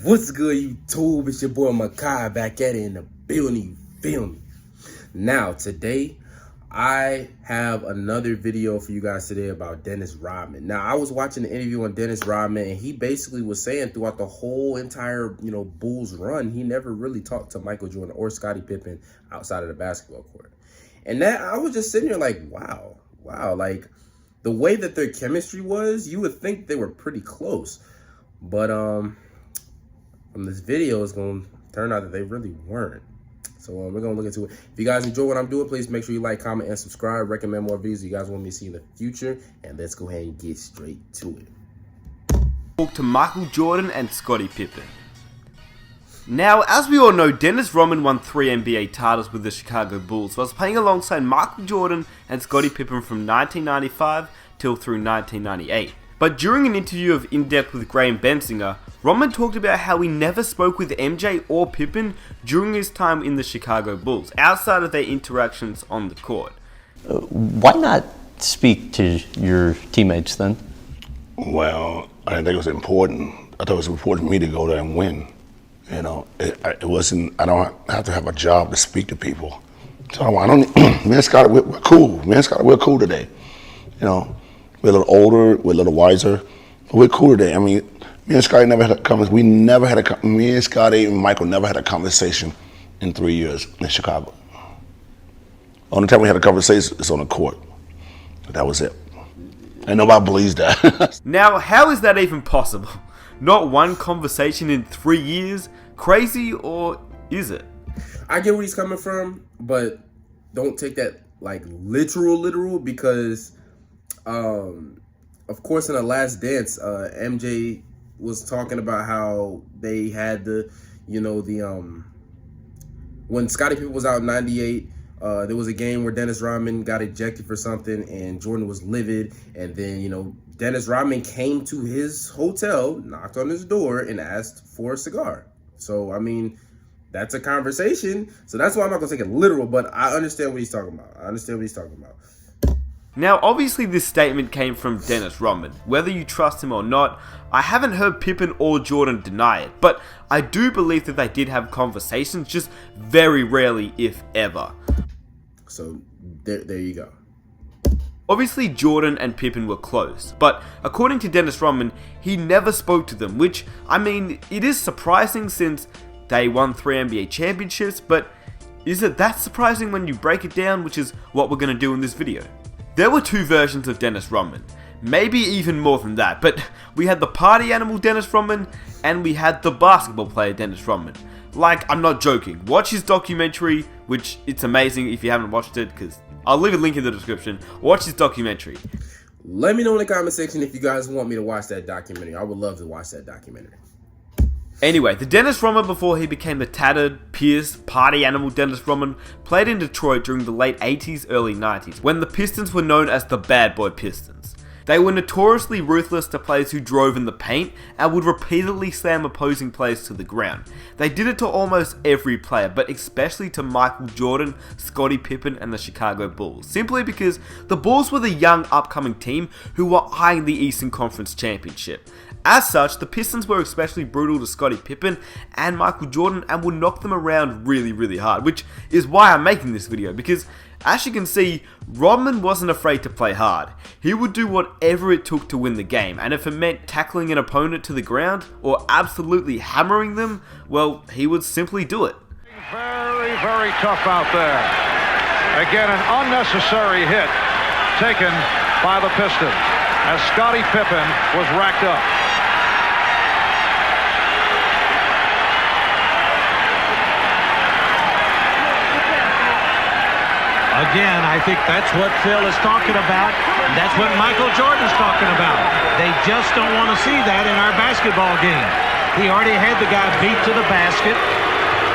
What's good, YouTube? It's your boy Mekhi back at it in the building. You feel me? Now, today, I have another video for you guys today about Dennis Rodman. Now, I was watching the interview on Dennis Rodman, and he basically was saying throughout the whole entire, Bulls run, he never really talked to Michael Jordan or Scottie Pippen outside of the basketball court. And that, I was just sitting there like, wow, like the way that their chemistry was, you would think they were pretty close. But, from this video, it's going to turn out that they really weren't. So we're going to look into it. If you guys enjoy what I'm doing, please make sure you like, comment, and subscribe. Recommend more videos you guys want me to see in the future. And let's go ahead and get straight to it. Talk to Michael Jordan and Scottie Pippen. Now, as we all know, Dennis Rodman won 3 NBA titles with the Chicago Bulls, whilst playing alongside Michael Jordan and Scottie Pippen from 1995 till through 1998. But during an interview of In Depth with Graham Bensinger, Rodman talked about how he never spoke with MJ or Pippen during his time in the Chicago Bulls, outside of their interactions on the court. Why not speak to your teammates then? Well, I didn't think it was important. I thought it was important for me to go there and win. You know, it wasn't, I don't have to have a job to speak to people. So I don't, me and Scottie, we're cool. Me and Scottie, we're cool today. You know, we're a little older, we're a little wiser, but we're cool today. I mean, me and Scottie never had a conversation. Me and Scottie and Michael never had a conversation in 3 years in Chicago. Only time we had a conversation is on the court. That was it. And nobody believes that. Now, how is that even possible? Not one conversation in 3 years? Crazy, or is it? I get where he's coming from, but don't take that like literal because, of course, in The Last Dance, MJ was talking about how they had when Scottie Pippen was out in 98, there was a game where Dennis Rodman got ejected for something and Jordan was livid. And then, Dennis Rodman came to his hotel, knocked on his door, and asked for a cigar. So, I mean, that's a conversation. So that's why I'm not going to take it literal, but I understand what he's talking about. Now, obviously this statement came from Dennis Rodman. Whether you trust him or not, I haven't heard Pippen or Jordan deny it, but I do believe that they did have conversations, just very rarely, if ever. So, there you go. Obviously, Jordan and Pippen were close, but according to Dennis Rodman, he never spoke to them, which, I mean, it is surprising since they won 3 NBA championships, but is it that surprising when you break it down, which is what we're going to do in this video? There were 2 versions of Dennis Rodman, maybe even more than that, but we had the party animal Dennis Rodman, and we had the basketball player Dennis Rodman. Like, I'm not joking, watch his documentary, which it's amazing if you haven't watched it, because I'll leave a link in the description. Watch his documentary. Let me know in the comment section if you guys want me to watch that documentary. I would love to watch that documentary. Anyway, the Dennis Rodman before he became the tattered, pierced, party animal Dennis Rodman played in Detroit during the late 80s, early 90s, when the Pistons were known as the Bad Boy Pistons. They were notoriously ruthless to players who drove in the paint and would repeatedly slam opposing players to the ground. They did it to almost every player, but especially to Michael Jordan, Scottie Pippen, and the Chicago Bulls, simply because the Bulls were the young upcoming team who were eyeing the Eastern Conference Championship. As such, the Pistons were especially brutal to Scottie Pippen and Michael Jordan and would knock them around really hard, which is why I'm making this video, because as you can see, Rodman wasn't afraid to play hard. He would do whatever it took to win the game, and if it meant tackling an opponent to the ground or absolutely hammering them, well, he would simply do it. Very tough out there. Again, an unnecessary hit taken by the Pistons as Scottie Pippen was racked up. Again, I think that's what Phil is talking about. That's what Michael Jordan's talking about. They just don't want to see that in our basketball game. He already had the guy beat to the basket,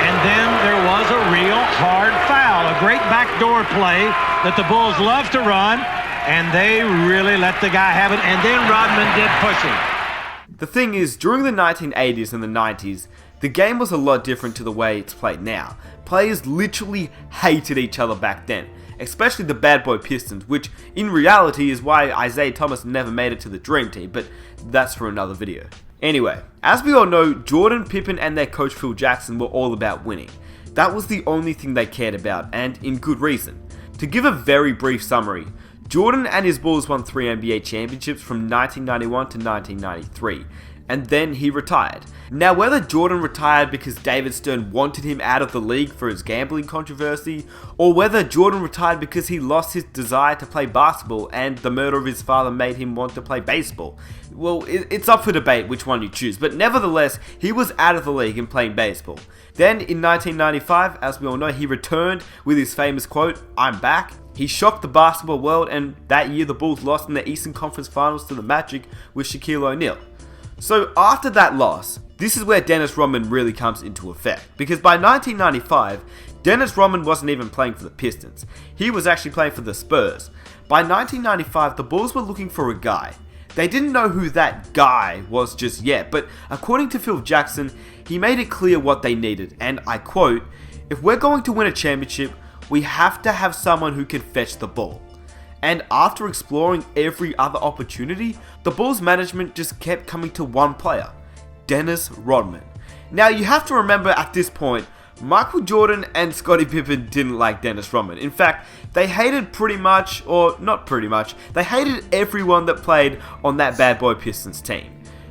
and then there was a real hard foul, a great backdoor play that the Bulls love to run, and they really let the guy have it, and then Rodman did pushing. The thing is, during the 1980s and the 90s, the game was a lot different to the way it's played now. Players literally hated each other back then, especially the Bad Boy Pistons, which in reality is why Isaiah Thomas never made it to the Dream Team, but that's for another video. Anyway, as we all know, Jordan, Pippen and their coach Phil Jackson were all about winning. That was the only thing they cared about, and in good reason. To give a very brief summary, Jordan and his Bulls won 3 NBA championships from 1991 to 1993, and then he retired. Now, whether Jordan retired because David Stern wanted him out of the league for his gambling controversy, or whether Jordan retired because he lost his desire to play basketball and the murder of his father made him want to play baseball, well, it's up for debate which one you choose, but nevertheless, he was out of the league and playing baseball. Then, in 1995, as we all know, he returned with his famous quote, "I'm back." He shocked the basketball world, and that year the Bulls lost in the Eastern Conference Finals to the Magic with Shaquille O'Neal. So after that loss, this is where Dennis Rodman really comes into effect, because by 1995, Dennis Rodman wasn't even playing for the Pistons. He was actually playing for the Spurs. By 1995, the Bulls were looking for a guy. They didn't know who that guy was just yet, but according to Phil Jackson, he made it clear what they needed, and I quote, "If we're going to win a championship, we have to have someone who can fetch the ball." And after exploring every other opportunity, the Bulls management just kept coming to one player, Dennis Rodman. Now you have to remember at this point, Michael Jordan and Scottie Pippen didn't like Dennis Rodman. In fact, they hated pretty much, or not pretty much, they hated everyone that played on that bad boy Pistons team.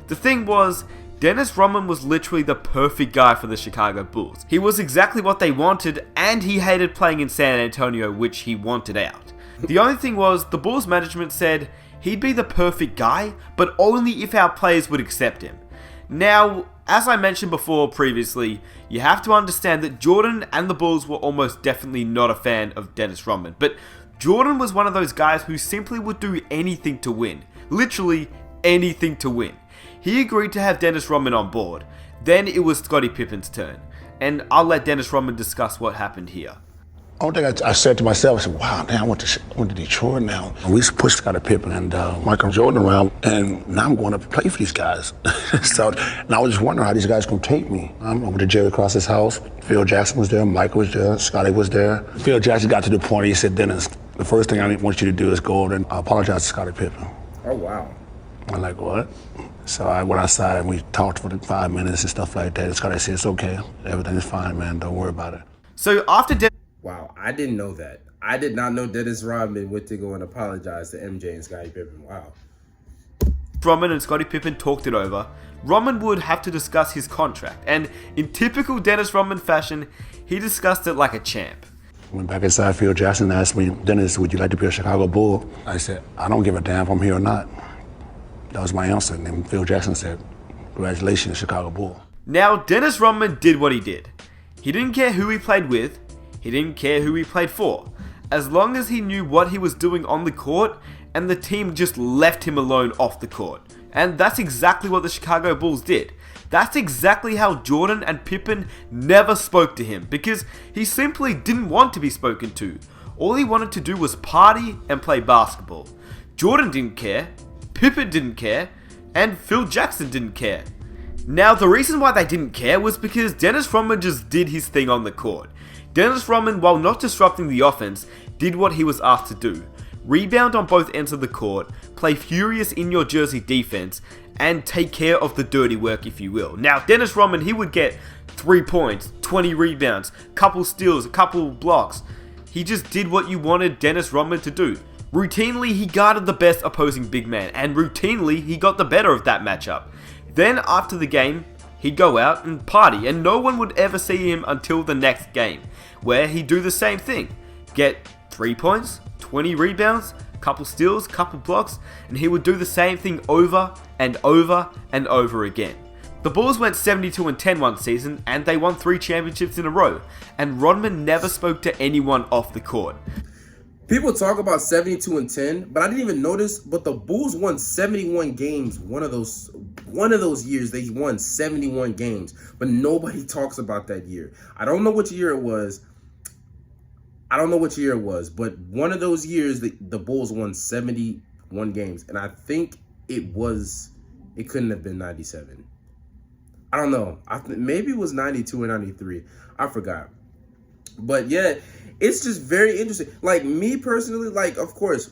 The thing was, Dennis Rodman was literally the perfect guy for the Chicago Bulls. He was exactly what they wanted, and he hated playing in San Antonio, which he wanted out. The only thing was, the Bulls management said he'd be the perfect guy, but only if our players would accept him. Now, as I mentioned before previously, you have to understand that Jordan and the Bulls were almost definitely not a fan of Dennis Rodman, but Jordan was one of those guys who simply would do anything to win. Literally anything to win. He agreed to have Dennis Rodman on board. Then it was Scottie Pippen's turn, and I'll let Dennis Rodman discuss what happened here. Only thing I said to myself, I said, wow, damn, I went to Detroit now. We used to push Scottie Pippen and Michael Jordan around, and now I'm going to play for these guys. So now I was just wondering how these guys going to take me. I'm over to Jerry Cross's house. Phil Jackson was there, Michael was there, Scottie was there. Phil Jackson got to the point, he said, "Dennis, the first thing I want you to do is go over and apologize to Scottie Pippen." Oh, wow. I'm like, what? So I went outside and we talked for 5 minutes and stuff like that. And Scottie said, "It's okay, everything is fine, man, don't worry about it." So after Wow, I didn't know that. I did not know Dennis Rodman went to go and apologize to MJ and Scottie Pippen. Wow. Rodman and Scottie Pippen talked it over, Rodman would have to discuss his contract, and in typical Dennis Rodman fashion, he discussed it like a champ. Went back inside, Phil Jackson asked me, "Dennis, would you like to be a Chicago Bull?" I said, "I don't give a damn if I'm here or not." That was my answer, and then Phil Jackson said, "Congratulations, Chicago Bull." Now, Dennis Rodman did what he did. He didn't care who he played with, he didn't care who he played for, as long as he knew what he was doing on the court and the team just left him alone off the court. And that's exactly what the Chicago Bulls did. That's exactly how Jordan and Pippen never spoke to him, because he simply didn't want to be spoken to. All he wanted to do was party and play basketball. Jordan didn't care, Pippen didn't care, and Phil Jackson didn't care. Now, the reason why they didn't care was because Dennis Rodman just did his thing on the court. Dennis Rodman, while not disrupting the offense, did what he was asked to do. Rebound on both ends of the court, play furious in your jersey defense, and take care of the dirty work, if you will. Now, Dennis Rodman, he would get 3 points, 20 rebounds, couple steals, a couple blocks. He just did what you wanted Dennis Rodman to do. Routinely, he guarded the best opposing big man, and routinely, he got the better of that matchup. Then, after the game, he'd go out and party, and no one would ever see him until the next game, where he'd do the same thing. Get 3 points, 20 rebounds, couple steals, couple blocks, and he would do the same thing over and over and over again. The Bulls went 72-10 one season, and they won 3 championships in a row, and Rodman never spoke to anyone off the court. People talk about 72-10, but I didn't even notice, but the Bulls won 71 games. One of those years they won 71 games, but nobody talks about that year. I don't know which year it was. But one of those years the Bulls won 71 games, and I think it couldn't have been 97. I don't know. Maybe it was 92 or 93. I forgot. But yeah, it's just very interesting. Like, me personally, like, of course,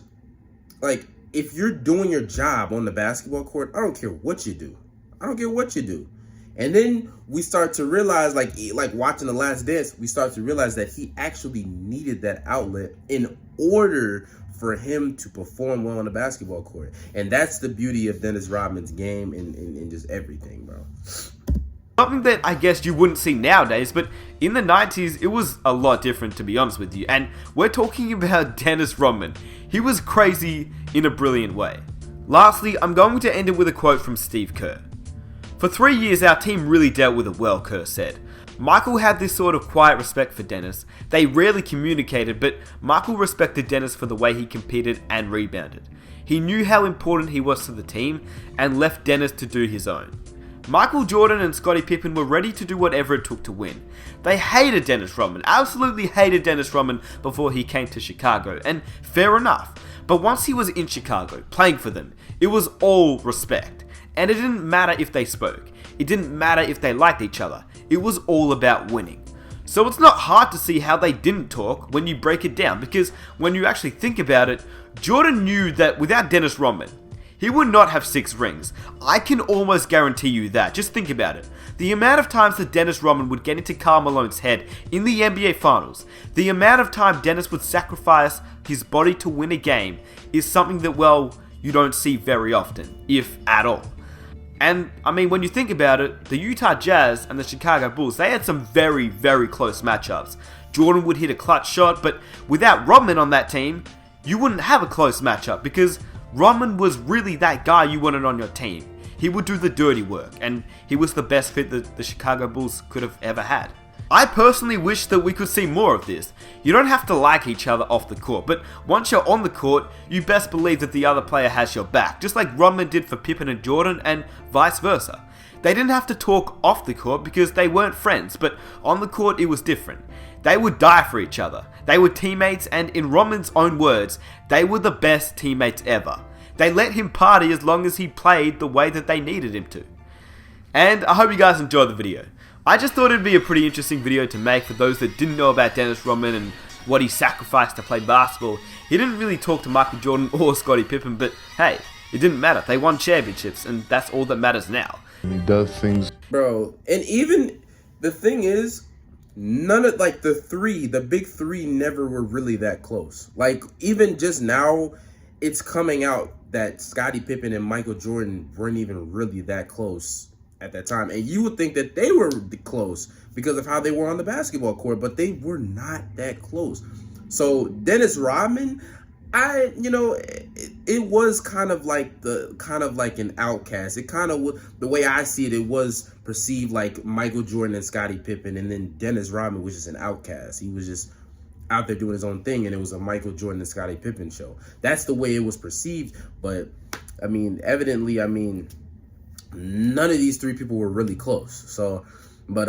like, if you're doing your job on the basketball court, I don't care what you do. I don't care what you do. And then we start to realize, like watching The Last Dance, we start to realize that he actually needed that outlet in order for him to perform well on the basketball court. And that's the beauty of Dennis Rodman's game and just everything, bro. Something that I guess you wouldn't see nowadays, but in the 90s, it was a lot different, to be honest with you. And we're talking about Dennis Rodman. He was crazy in a brilliant way. Lastly, I'm going to end it with a quote from Steve Kerr. "For 3 years, our team really dealt with it well," Kerr said. Michael had this sort of quiet respect for Dennis. They rarely communicated, but Michael respected Dennis for the way he competed and rebounded. He knew how important he was to the team and left Dennis to do his own. Michael Jordan and Scottie Pippen were ready to do whatever it took to win. They hated Dennis Rodman, absolutely hated Dennis Rodman before he came to Chicago, and fair enough. But once he was in Chicago, playing for them, it was all respect. And it didn't matter if they spoke. It didn't matter if they liked each other. It was all about winning. So it's not hard to see how they didn't talk when you break it down, because when you actually think about it, Jordan knew that without Dennis Rodman, he would not have 6 rings. I can almost guarantee you that. Just think about it. The amount of times that Dennis Rodman would get into Karl Malone's head in the NBA Finals, the amount of time Dennis would sacrifice his body to win a game is something that, well, you don't see very often, if at all. And, I mean, when you think about it, the Utah Jazz and the Chicago Bulls, they had some very, very close matchups. Jordan would hit a clutch shot, but without Rodman on that team, you wouldn't have a close matchup because Rodman was really that guy you wanted on your team. He would do the dirty work, and he was the best fit that the Chicago Bulls could have ever had. I personally wish that we could see more of this. You don't have to like each other off the court, but once you're on the court, you best believe that the other player has your back, just like Rodman did for Pippen and Jordan, and vice versa. They didn't have to talk off the court because they weren't friends, but on the court it was different. They would die for each other. They were teammates, and in Rodman's own words, they were the best teammates ever. They let him party as long as he played the way that they needed him to. And I hope you guys enjoyed the video. I just thought it'd be a pretty interesting video to make for those that didn't know about Dennis Rodman and what he sacrificed to play basketball. He didn't really talk to Michael Jordan or Scottie Pippen, but hey, it didn't matter. They won championships, and that's all that matters now. He does things. Bro, and even the thing is, none of, like, the big three never were really that close. Like, even just now, it's coming out that Scottie Pippen and Michael Jordan weren't even really that close at that time. And you would think that they were close because of how they were on the basketball court, but they were not that close. So Dennis Rodman, it was kind of like an outcast. It kind of, the way I see it, it was perceived like Michael Jordan and Scottie Pippen, and then Dennis Rodman was just an outcast. He was just out there doing his own thing, and it was a Michael Jordan and Scottie Pippen show. That's the way it was perceived. But I mean, evidently, none of these three people were really close. So, but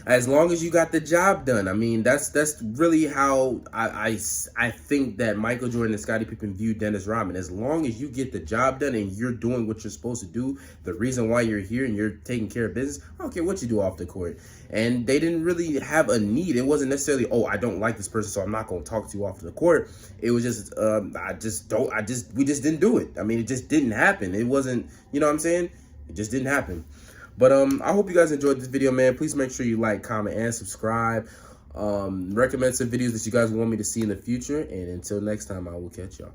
as long as you got the job done, I mean, that's really how I think that Michael Jordan and Scottie Pippen viewed Dennis Rodman. As long as you get the job done and you're doing what you're supposed to do, the reason why you're here and you're taking care of business, I don't care what you do off the court. And they didn't really have a need. It wasn't necessarily, oh, I don't like this person, so I'm not going to talk to you off the court. It was just, we just didn't do it. I mean, it just didn't happen. It wasn't, you know what I'm saying? It just didn't happen. But I hope you guys enjoyed this video, man. Please make sure you like, comment, and subscribe. Recommend some videos that you guys want me to see in the future. And until next time, I will catch y'all.